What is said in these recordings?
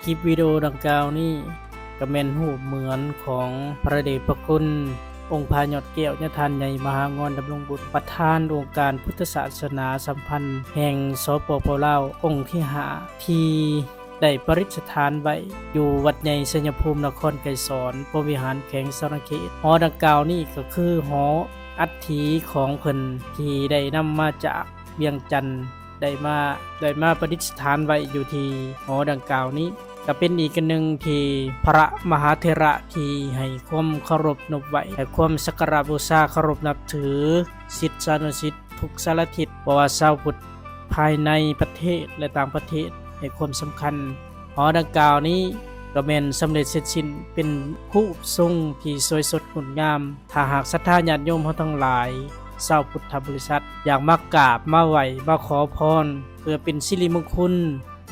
คลิปวิดีโอดังกล่าวนี้ก็แม่นรูปเหมือนของพระเดชพระคุณองค์พระยอดแก้วยท่านใหญ่มหางอนดำรงบุตรประธานองค์การพุทธศาสนาสัมพันธ์แห่งสปป.ลาวองค์ที่5ที่ได้ประดิษฐานไว้อยู่วัดใหญ่สัญภูมินครไกรสอนพระวิหารแข็งสรเขตหอดังกล่าวนี้ก็คือหออัฐิของเพิ่นที่ได้นำมาจากเวียงจันทน์ได้มาประดิษฐานไว้อยู่ที่หอดังกล่าวนี้ก็เป็นอีกอันหนึ่งที่พระมหาเถระที่ให้ความเคารพนับไหวให้ความสักการะบูชาเคารพนับถือศิษยานุศิษย์ทุกสารทิศบ่ว่าชาวพุทธภายในประเทศและต่างประเทศให้ความสำคัญหอดังกล่าวนี้ก็แม่นสำเร็จเสร็จสิ้นเป็นผู้ทรงที่สวยสดงดงามถ้าหากศรัทธาญาติโยมเฮาทั้งหลายชาวพุทธบริษัทอยากมากราบมาไหว้มาขอพรเพื่อเป็นสิริมงคล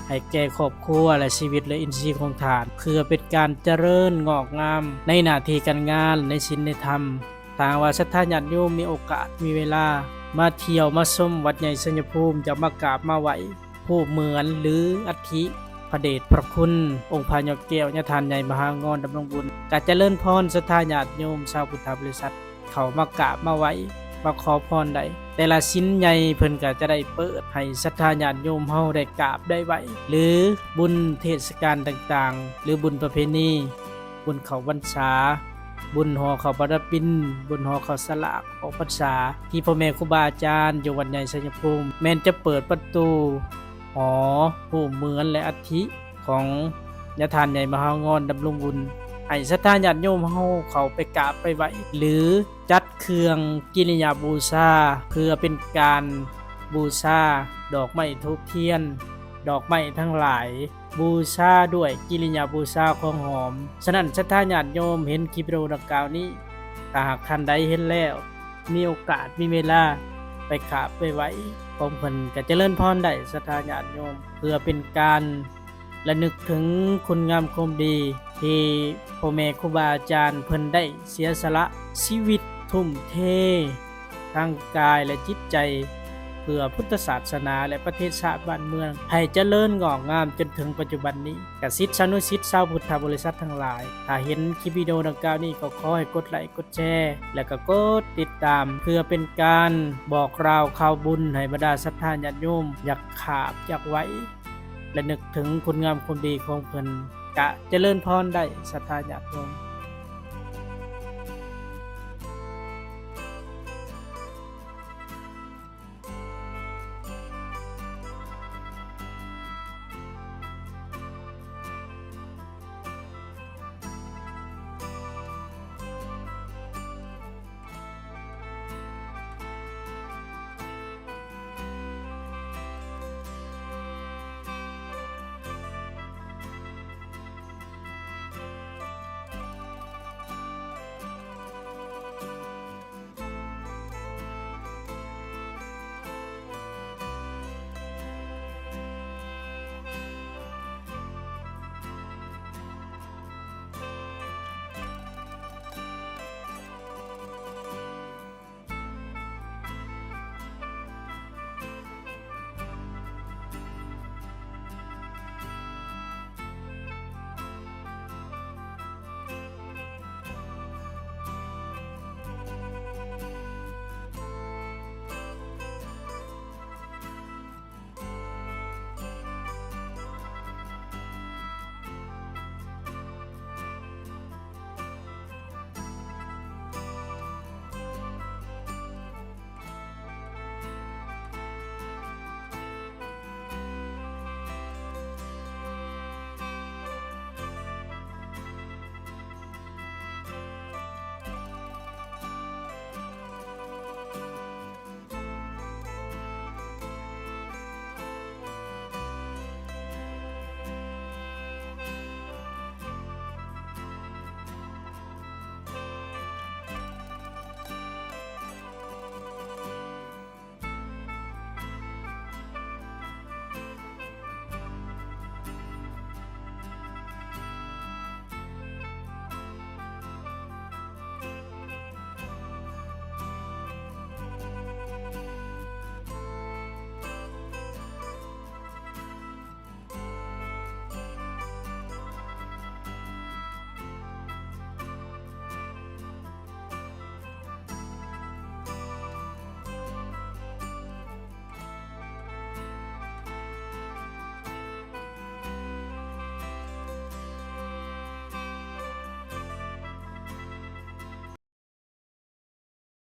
ให้แก่ครอบครัวและชีวิตและอินทรีย์ของทานเพื่อเป็นการเจริญงอกงามในหน้าที่การงานในศีลในธรรมถ้าว่าศรัทธาญาติโยมมีโอกาสมีเวลามาเที่ยวมาชมวัดใหญ่สัญภูมิจะมากราบมาไหว้ผู้เหมือนหรืออัฐิพระเดชพระคุณองค์พระยอดแก้วท่านใหญ่มหางอนดำรงบุญก็เจริญพรศรัทธาญาติโยมชาวพุทธบริษัทเขามากราบมาไหว้มาขอพรได้แต่ละชิ้นใหญ่เพิ่นก็จะได้เปิดให้ศรัทธาญาติโยมเฮาได้กราบได้ไหว้หรือบุญเทศกาลต่างๆหรือบุญประเพณีบุญเข้าพรรษาบุญหอเข้าประดับปินบุญหอเข้าสลากออกพรรษาที่พ่อแม่ครูบาอาจารย์อยู่วัดใหญ่ชัยภูมิแม้นจะเปิดประตูหอผู้เหมือนและอัฐิของท่านใหญ่มหางอนดำรงบุญให้ศรัทธาญาติโยมเฮาเข้าไปกราบไปไหว้หรือจัดเครื่องกิริยาบูชาเพื่อเป็นการบูชาดอกไม้ธูปเทียนดอกไม้ทั้งหลายบูชาด้วยกิริยาบูชาของหอมฉะนั้นศรัทธาญาติโยมเห็นคลิปวิดีโอดังกล่าวนี้ถ้าหากท่านใดเห็นแล้วมีโอกาสมีเวลาไปกราบไปไหว้ของเพิ่นก็เจริญพรได้ศรัทธาญาติโยมเพื่อเป็นการระลึกถึงคุณงามความดีที่พ่อแม่ครูบาอาจารย์เพิ่นได้เสียสละชีวิตทุ่มเททั้งกายและจิตใจเพื่อพุทธศาสนาและประเทศชาติบ้านเมืองให้เจริญงอกงามจนถึงปัจจุบันนี้กศิษย์สานุศิษย์ชาวพุทธบริษัททั้งหลายถ้าเห็นคลิปวิดีโอดังกล่าวนี้ก็ขอให้กดไลค์กดแชร์และก็กดติดตามเพื่อเป็นการบอกกล่าวข่าวบุญให้บรรดาศรัทธาญาติโยมอยากขาบอยากไว้และนึกถึงคุณงามความดีของเพิ่นกะเจริญพรได้ศรัทธาญาติโยม